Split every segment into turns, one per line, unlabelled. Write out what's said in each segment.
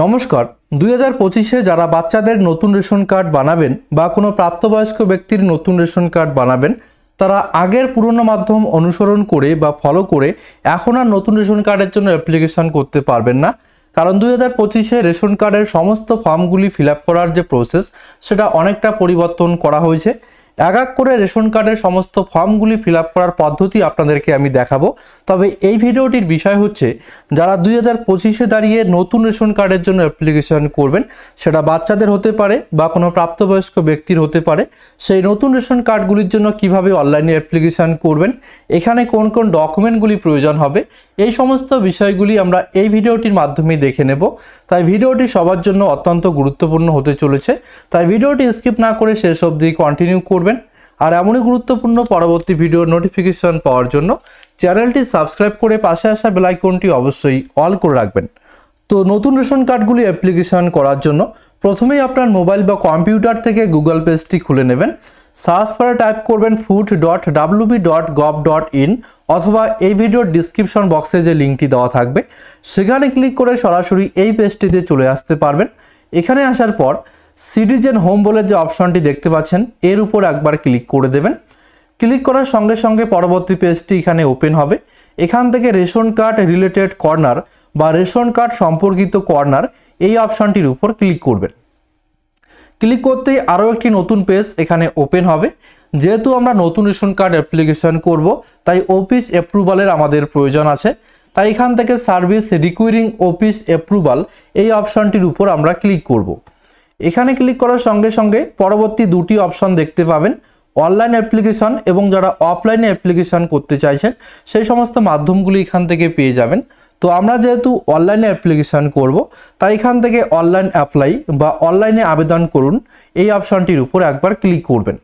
নমস্কার। 2025-এ যারা বাচ্চাদের নতুন রেশন কার্ড বানাবেন বা কোনো প্রাপ্তবয়স্ক ব্যক্তির নতুন রেশন কার্ড বানাবেন, তারা আগের পুরনো মাধ্যম অনুসরণ করে বা ফলো করে এখন আর নতুন রেশন কার্ডের জন্য অ্যাপ্লিকেশন করতে পারবেন না। কারণ 2025-এ রেশন কার্ডের সমস্ত ফর্মগুলি ফিল আপ করার যে প্রসেস, সেটা অনেকটা পরিবর্তন করা হয়েছে। এক এক করে রেশন কার্ডের সমস্ত ফর্মগুলি ফিল আপ করার পদ্ধতি আপনাদেরকে আমি দেখাবো। তবে এই ভিডিওটির বিষয় হচ্ছে, যারা 2025-এ দাঁড়িয়ে নতুন রেশন কার্ডের জন্য অ্যাপ্লিকেশন করবেন, সেটা বাচ্চাদের হতে পারে বা কোনো প্রাপ্তবয়স্ক ব্যক্তির হতে পারে, সেই নতুন রেশন কার্ডগুলির জন্য কিভাবে অনলাইনে অ্যাপ্লিকেশন করবেন, এখানে কোন কোন ডকুমেন্টগুলি প্রয়োজন হবে, এই সমস্ত বিষয়গুলি আমরা এই ভিডিওটির মাধ্যমে দেখে নেব। তাই ভিডিওটি সবার জন্য অত্যন্ত গুরুত্বপূর্ণ হতে চলেছে। তাই ভিডিওটি স্কিপ না করে শেষ অবধি কন্টিনিউ করবেন। আর এমনই গুরুত্বপূর্ণ পরবর্তী ভিডিওর নোটিফিকেশন পাওয়ার জন্য চ্যানেলটি সাবস্ক্রাইব করে পাশে আসা বেল আইকনটি অবশ্যই অল করে রাখবেন। তো নতুন রেশন কার্ডগুলি অ্যাপ্লিকেশন করার জন্য প্রথমেই আপনার মোবাইল বা কম্পিউটার থেকে গুগল পেজটি খুলে নেবেন। সার্চ বারে টাইপ করবেন food.wb.gov.in অথবা এই ভিডিওর ডিসক্রিপশন বক্সে যে লিঙ্কটি দেওয়া থাকবে সেখানে ক্লিক করে সরাসরি এই পেজটিতে চলে আসতে পারবেন। এখানে আসার পর সিটিজেন হোম বলে যে অপশনটি দেখতে পাচ্ছেন, এর উপর একবার ক্লিক করে দেবেন। ক্লিক করার সঙ্গে সঙ্গে পরবর্তী পেজটি এখানে ওপেন হবে। এখান থেকে রেশন কার্ড রিলেটেড কর্নার বা রেশন কার্ড সম্পর্কিত কর্নার, এই অপশনটির উপর ক্লিক করবেন। ক্লিক করতেই আরও একটি নতুন পেজ এখানে ওপেন হবে। যেহেতু আমরা নতুন রেশন কার্ড অ্যাপ্লিকেশন করব, তাই অফিস অ্যাপ্রুভালের আমাদের প্রয়োজন আছে। তাই এখান থেকে সার্ভিস রিকোয়ারিং অফিস অ্যাপ্রুভাল, এই অপশনটির উপর আমরা ক্লিক করব। এখানে ক্লিক করার সঙ্গে সঙ্গে পরবর্তী দুটি অপশন দেখতে পাবেন, অনলাইন অ্যাপ্লিকেশন এবং যারা অফলাইনে অ্যাপ্লিকেশন করতে চাইছেন সেই সমস্ত মাধ্যমগুলি এখান থেকে পেয়ে যাবেন। তো আমরা যেহেতু অনলাইনে অ্যাপ্লিকেশন করব, তাই এখান থেকে অনলাইন অ্যাপ্লাই বা অনলাইনে আবেদন করুন, এই অপশনটির উপর একবার ক্লিক করবেন।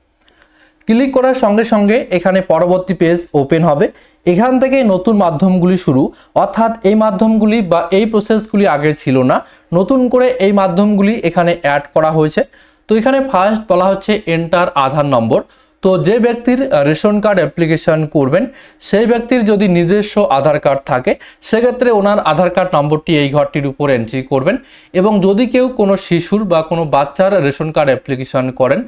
ক্লিক করার সঙ্গে সঙ্গে এখানে পরবর্তী পেজ ওপেন হবে। এখান থেকে নতুন মাধ্যমগুলি শুরু, অর্থাৎ এই মাধ্যমগুলি বা এই প্রসেসগুলি আগে ছিল না, নতুন করে এই মাধ্যমগুলি এখানে অ্যাড করা হয়েছে। তো এখানে ফার্স্ট বলা হচ্ছে এন্টার আধার নম্বর। তো যে ব্যক্তির রেশন কার্ড অ্যাপ্লিকেশন করবেন সেই ব্যক্তির যদি নিজস্ব আধার কার্ড থাকে, সেক্ষেত্রে ওনার আধার কার্ড নম্বরটি এই ঘরটির উপর এন্ট্রি করবেন। এবং যদি কেউ কোনো শিশুর বা কোনো বাচ্চার রেশন কার্ড অ্যাপ্লিকেশন করেন,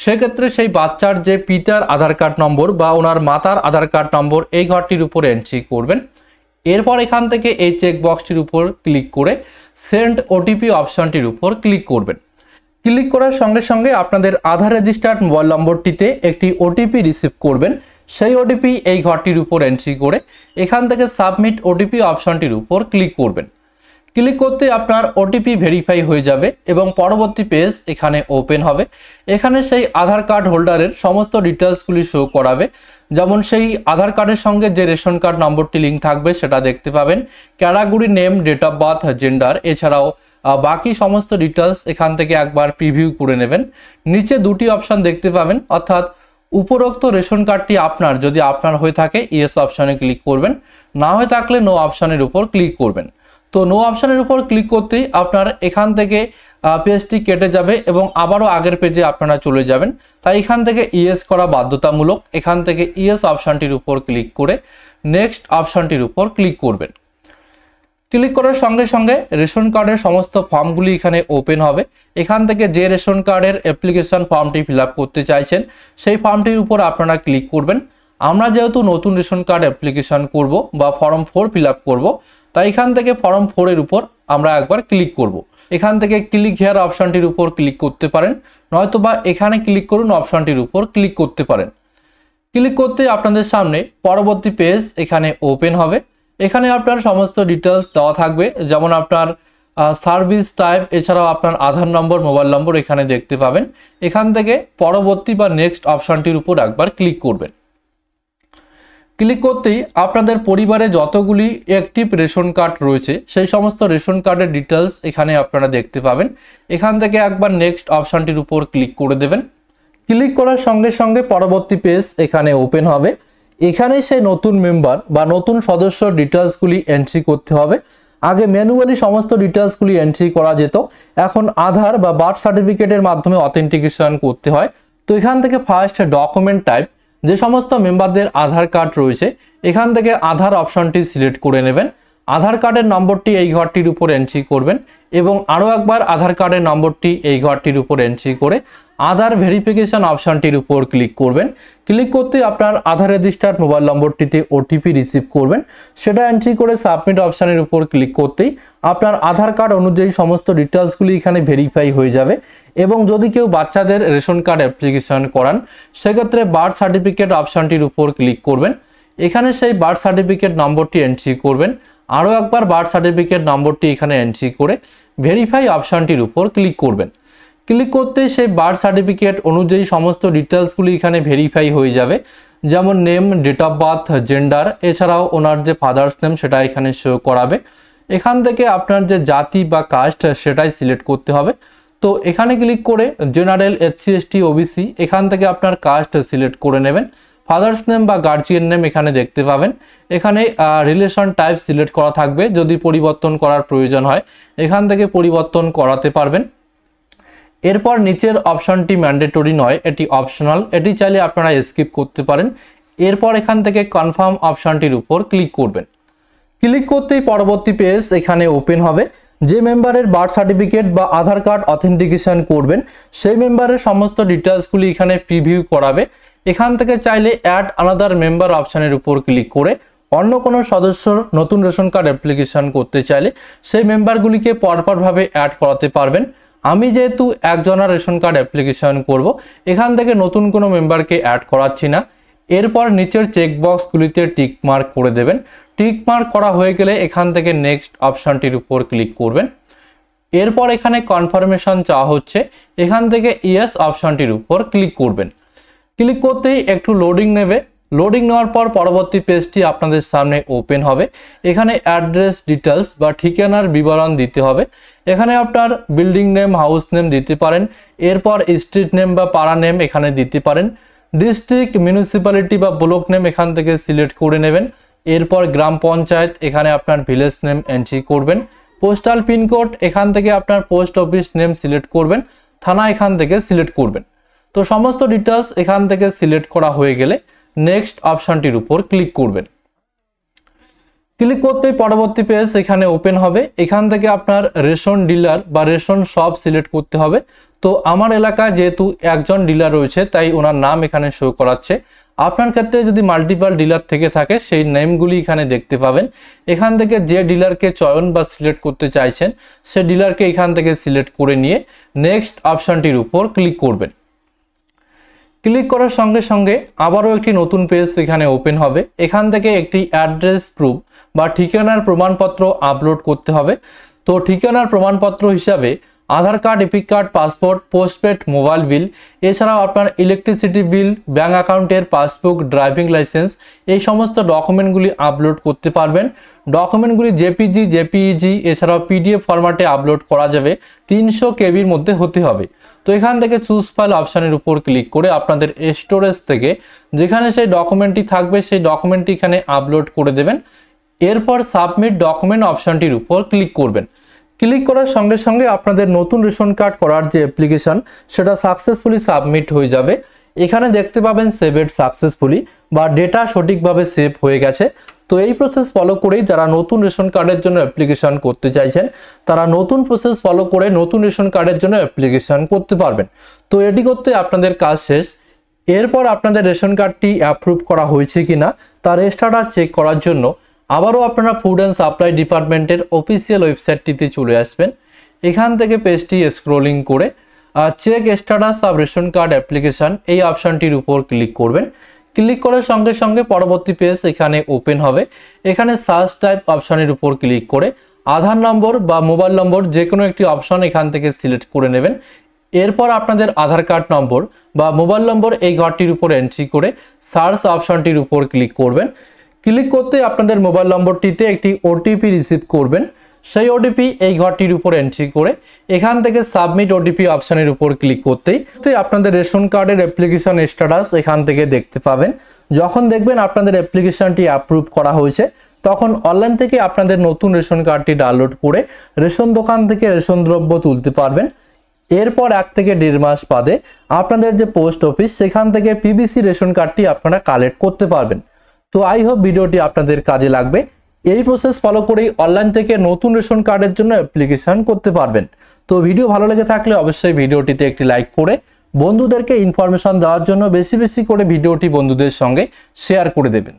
সেক্ষেত্রে সেই বাচ্চার যে পিতার আধার কার্ড নম্বর বা ওনার মাতার আধার কার্ড নম্বর এই ঘরটির উপর এন্ট্রি করবেন। এরপর এখান থেকে এই চেক বক্সটির উপর ক্লিক করে সেন্ড ওটিপি অপশনটির উপর ক্লিক করবেন। ক্লিক করার সঙ্গে সঙ্গে আপনাদের আধার রেজিস্টার্ড মোবাইল নম্বরটিতে একটি ওটিপি রিসিভ করবেন। সেই ওটিপি এই ঘরটির উপর এন্ট্রি করে এখান থেকে সাবমিট ওটিপি অপশনটির উপর ক্লিক করবেন। ক্লিক করতে আপনার ওটিপি ভেরিফাই হয়ে যাবে এবং পরবর্তী পেজ এখানে ওপেন হবে। এখানে সেই আধার কার্ড হোল্ডারের সমস্ত ডিটেলসগুলি শো করাবে, যেমন সেই আধার কার্ডের সঙ্গে যে রেশন কার্ড নম্বরটি লিঙ্ক থাকবে সেটা দেখতে পাবেন, category name, date of birth, gender, এছাড়াও বাকি সমস্ত ডিটেলস এখান থেকে একবার প্রিভিউ করে নেবেন। নিচে দুটি অপশন দেখতে পাবেন, অর্থাৎ উপরোক্ত রেশন কার্ডটি আপনার যদি আপনার হয়ে থাকে ইয়েস অপশনে ক্লিক করবেন, না হয়ে থাকলে নো অপশনের উপর ক্লিক করবেন। তো নো অপশনের উপর ক্লিক করতেই আপনার এখান থেকে পেজটি কেটে যাবে এবং আবারও আগের পেজে আপনারা চলে যাবেন। তাই এখান থেকে ইয়েস করা বাধ্যতামূলক। এখান থেকে ইয়েস অপশনটির উপর ক্লিক করে নেক্সট অপশনটির উপর ক্লিক করবেন। ক্লিক করার সঙ্গে সঙ্গে রেশন কার্ডের সমস্ত ফর্মগুলি এখানে ওপেন হবে। এখান থেকে যে রেশন কার্ডের অ্যাপ্লিকেশন ফর্মটি ফিল আপ করতে চাইছেন সেই ফর্মটির উপর আপনারা ক্লিক করবেন। আমরা যেহেতু নতুন রেশন কার্ড অ্যাপ্লিকেশন করব বা ফর্ম 4 ফিল আপ করবো, তাই এখান থেকে ফর্ম 4 এর উপর আমরা একবার ক্লিক করব। এখান থেকে ক্লিক হেয়ার অপশনটির উপর ক্লিক করতে পারেন, নয়তোবা এখানে ক্লিক করুন অপশনটির উপর ক্লিক করতে পারেন। ক্লিক করতে আপনাদের সামনে পরবর্তী পেজ এখানে ওপেন হবে। এখানে আপনার সমস্ত ডিটেলস দেওয়া থাকবে, যেমন আপনার সার্ভিস টাইপ, এছাড়াও আপনার আধার নম্বর, মোবাইল নম্বর এখানে দেখতে পাবেন। এখান থেকে পরবর্তী বা নেক্সট অপশনটির উপর একবার ক্লিক করবেন। ক্লিক করতেই আপনাদের পরিবারে যতগুলি অ্যাক্টিভ রেশন কার্ড রয়েছে সেই সমস্ত রেশন কার্ডের ডিটেলস এখানে আপনারা দেখতে পাবেন। এখান থেকে একবার নেক্সট অপশনটির উপর ক্লিক করে দেবেন। ক্লিক করার সঙ্গে সঙ্গে পরবর্তী পেজ এখানে ওপেন হবে। এখানে সেই নতুন মেম্বার বা নতুন সদস্যর ডিটেলসগুলি এন্ট্রি করতে হবে। আগে ম্যানুয়ালি সমস্ত ডিটেলসগুলি এন্ট্রি করা যেত, এখন আধার বা বার্থ সার্টিফিকেটের মাধ্যমে অথেন্টিকেশন করতে হয়। তো এখান থেকে ফার্স্ট ডকুমেন্ট টাইপ, যে সমস্ত মেম্বারদের আধার কার্ড রয়েছে এখান থেকে আধার অপশনটি সিলেক্ট করে নেবেন। আধার কার্ডের নম্বরটি এই ঘরটির উপর এন্ট্রি করবেন এবং আরও একবার আধার কার্ডের নম্বরটি এই ঘরটির উপর এন্ট্রি করে আধার ভেরিফিকেশন অপশানটির উপর ক্লিক করবেন। ক্লিক করতে আপনার আধার রেজিস্টার্ড মোবাইল নম্বরটিতে ওটিপি রিসিভ করবেন, সেটা এন্ট্রি করে সাবমিট অপশানের উপর ক্লিক করতেই আপনার আধার কার্ড অনুযায়ী সমস্ত ডিটেলসগুলি এখানে ভেরিফাই হয়ে যাবে। এবং যদি কেউ বাচ্চাদের রেশন কার্ড অ্যাপ্লিকেশন করান সেক্ষেত্রে বার্থ সার্টিফিকেট অপশানটির উপর ক্লিক করবেন। এখানে সেই বার্থ সার্টিফিকেট নম্বরটি এন্ট্রি করবেন, আরও একবার বার্থ সার্টিফিকেট নম্বরটি এখানে এন্ট্রি করে ভেরিফাই অপশানটির উপর ক্লিক করবেন। ক্লিক করতে সেই বার্থ সার্টিফিকেট অনুযায়ী সমস্ত ডিটেলসগুলি এখানে ভেরিফাই হয়ে যাবে, যেমন name, date of birth, gender, এছাড়াও ওনার যে ফাদার্স নেম সেটা এখানে শো করাবে। এখান থেকে আপনার যে জাতি বা কাস্ট সেটাই সিলেক্ট করতে হবে। তো এখানে ক্লিক করে জেনারেল, এসসি, এসটি, ওবিসি এখান থেকে আপনার কাস্ট সিলেক্ট করে নেবেন। ফাদার্স নেম বা গার্জিয়ান নেম এখানে দেখতে পাবেন। এখানে রিলেশন টাইপ সিলেক্ট করা থাকবে, যদি পরিবর্তন করার প্রয়োজন হয় এখান থেকে পরিবর্তন করাতে পারবেন। এরপর নিচের অপশনটি ম্যান্ডেটরি নয়, এটি অপশনাল, এটি চাইলে আপনারা স্কিপ করতে পারেন। এরপর এখান থেকে কনফার্ম অপশনটির উপর ক্লিক করবেন। ক্লিক করতেই পরবর্তী পেজ এখানে ওপেন হবে। যে মেম্বারের বার্থ সার্টিফিকেট বা আধার কার্ড অথেন্টিকেশন করবেন সেই মেম্বারের সমস্ত ডিটেলসগুলি এখানে প্রিভিউ করাবে। এখান থেকে চাইলে অ্যাড আনাদার মেম্বার অপশানের উপর ক্লিক করে অন্য কোনো সদস্যর নতুন রেশন কার্ড অ্যাপ্লিকেশন করতে চাইলে সেই মেম্বারগুলিকে পরপরভাবে অ্যাড করাতে পারবেন। আমি যেহেতু একজনের রেশন কার্ড অ্যাপ্লিকেশন করব, এখান থেকে নতুন কোনো মেম্বারকে অ্যাড করাচ্ছি না। এরপর নিচের চেকবক্সগুলিতে টিক মার্ক করে দেবেন। টিক মার্ক করা হয়ে গেলে এখান থেকে নেক্সট অপশানটির উপর ক্লিক করবেন। এরপর এখানে কনফার্মেশন চাওয়া হচ্ছে, এখান থেকে ইয়েস অপশানটির উপর ক্লিক করবেন। ক্লিক করতেই একটু লোডিং নেবে। লোডিং নেওয়ার পর পরবর্তী পেজটি আপনাদের সামনে ওপেন হবে। এখানে অ্যাড্রেস ডিটেলস বা ঠিকানার বিবরণ দিতে হবে। এখানে আপনার বিল্ডিং নেম, হাউস নেম দিতে পারেন। এরপর স্ট্রিট নেম বা পাড়া নেম এখানে দিতে পারেন। ডিস্ট্রিক্ট, মিউনিসিপ্যালিটি বা ব্লক নেম এখান থেকে সিলেক্ট করে নেবেন। এরপর গ্রাম পঞ্চায়েত, এখানে আপনার ভিলেজ নেম এন্ট্রি করবেন। পোস্টাল পিনকোড, এখান থেকে আপনার পোস্ট অফিস নেম সিলেক্ট করবেন। থানা এখান থেকে সিলেক্ট করবেন। তো সমস্ত ডিটেলস এখান থেকে সিলেক্ট করা হয়ে গেলে নেক্সট অপশানটির উপর ক্লিক করবেন। ক্লিক করতেই পরবর্তী পেজ এখানে ওপেন হবে। এখান থেকে আপনার রেশন ডিলার বা রেশন শপ সিলেক্ট করতে হবে। তো আমার এলাকায় যেহেতু একজন ডিলার রয়েছে তাই ওনার নাম এখানে শো করাচ্ছে। আপনার ক্ষেত্রে যদি মাল্টিপল ডিলার থেকে থাকে সেই নেমগুলি এখানে দেখতে পাবেন। এখান থেকে যে ডিলারকে চয়ন বা সিলেক্ট করতে চাইছেন সে ডিলারকে এখান থেকে সিলেক্ট করে নিয়ে নেক্সট অপশানটির উপর ক্লিক করবেন। ক্লিক করার সঙ্গে সঙ্গে আবারও একটি নতুন পেজ এখানে ওপেন হবে। এখান থেকে একটি অ্যাড্রেস প্রুফ বা ঠিকানার প্রমাণপত্র আপলোড করতে হবে। তো ঠিকানার প্রমাণপত্র হিসাবে Aadhaar card, EPIC card, passport, postpaid mobile bill, এছাড়াও আপনার ইলেকট্রিসিটি বিল, ব্যাঙ্ক অ্যাকাউন্টের পাসবুক, ড্রাইভিং লাইসেন্স এই সমস্ত ডকুমেন্টগুলি আপলোড করতে পারবেন। ডকুমেন্টগুলি জেপিজি, জেপিইজি এছাড়াও পিডিএফ ফরম্যাটে আপলোড করা যাবে। 300 কেবির মধ্যে হতে হবে। তো এখান থেকে চুজ ফাইল অপশানের উপর ক্লিক করে আপনাদের স্টোরেজ থেকে যেখানে সেই ডকুমেন্টটি থাকবে সেই ডকুমেন্টটি এখানে আপলোড করে দেবেন। এরপর সাবমিট ডকুমেন্ট অপশানটির উপর ক্লিক করবেন। ক্লিক করার সঙ্গে সঙ্গে আপনাদের নতুন রেশন কার্ড করার যে অ্যাপ্লিকেশন সেটা সাকসেসফুলি সাবমিট হয়ে যাবে। এখানে দেখতে পাবেন সেভড সাকসেসফুলি বা ডেটা সঠিকভাবে সেভ হয়ে গেছে। তো এই প্রসেস ফলো করেই যারা নতুন রেশন কার্ডের জন্য অ্যাপ্লিকেশন করতে চাইছেন তারা নতুন প্রসেস ফলো করে নতুন রেশন কার্ডের জন্য অ্যাপ্লিকেশন করতে পারবেন। তো এটি করতে আপনাদের কাজ শেষ। এরপর আপনাদের রেশন কার্ডটি অ্যাপ্রুভ করা হয়েছে কিনা তার স্ট্যাটাস চেক করার জন্য আবারও আপনারা ফুড অ্যান্ড সাপ্লাই ডিপার্টমেন্টের অফিসিয়াল ওয়েবসাইটটিতে চলে আসবেন। এখান থেকে পেজটি স্ক্রোলিং করে check status of ration card application এই অপশানটির উপর ক্লিক করবেন। ক্লিক করার সঙ্গে সঙ্গে পরবর্তী পেজ এখানে ওপেন হবে। এখানে সার্চ টাইপ অপশানের উপর ক্লিক করে আধার নম্বর বা মোবাইল নম্বর যে কোনো একটি অপশান এখান থেকে সিলেক্ট করে নেবেন। এরপর আপনাদের আধার কার্ড নম্বর বা মোবাইল নম্বর এই ঘরটির উপর এন্ট্রি করে সার্চ অপশানটির উপর ক্লিক করবেন। ক্লিক করতে আপনাদের মোবাইল নম্বরটিতে একটি ওটিপি রিসিভ করবেন। সেই ওটিপি এই ঘরটির উপর এন্ট্রি করে এখান থেকে সাবমিট ওটিপি অপশানের উপর ক্লিক করতেই আপনাদের রেশন কার্ডের অ্যাপ্লিকেশন স্ট্যাটাস এখান থেকে দেখতে পাবেন। যখন দেখবেন আপনাদের অ্যাপ্লিকেশনটি অ্যাপ্রুভ করা হয়েছে তখন অনলাইন থেকে আপনাদের নতুন রেশন কার্ডটি ডাউনলোড করে রেশন দোকান থেকে রেশন দ্রব্য তুলতে পারবেন। এরপর 1 থেকে 1.5 মাস বাদে আপনাদের যে পোস্ট অফিস সেখান থেকে পিবিসি রেশন কার্ডটি আপনারা কালেক্ট করতে পারবেন। তো আই হোপ ভিডিওটি আপনাদের কাজে লাগবে। এই প্রসেস ফলো করেই অনলাইন থেকে নতুন রেশন কার্ডের জন্য অ্যাপ্লিকেশন করতে পারবেন। তো ভিডিও ভালো লেগে থাকলে অবশ্যই ভিডিওটিতে একটি লাইক করে বন্ধুদেরকে ইনফরমেশন দেওয়ার জন্য বেশি বেশি করে ভিডিওটি বন্ধুদের সঙ্গে শেয়ার করে দেবেন।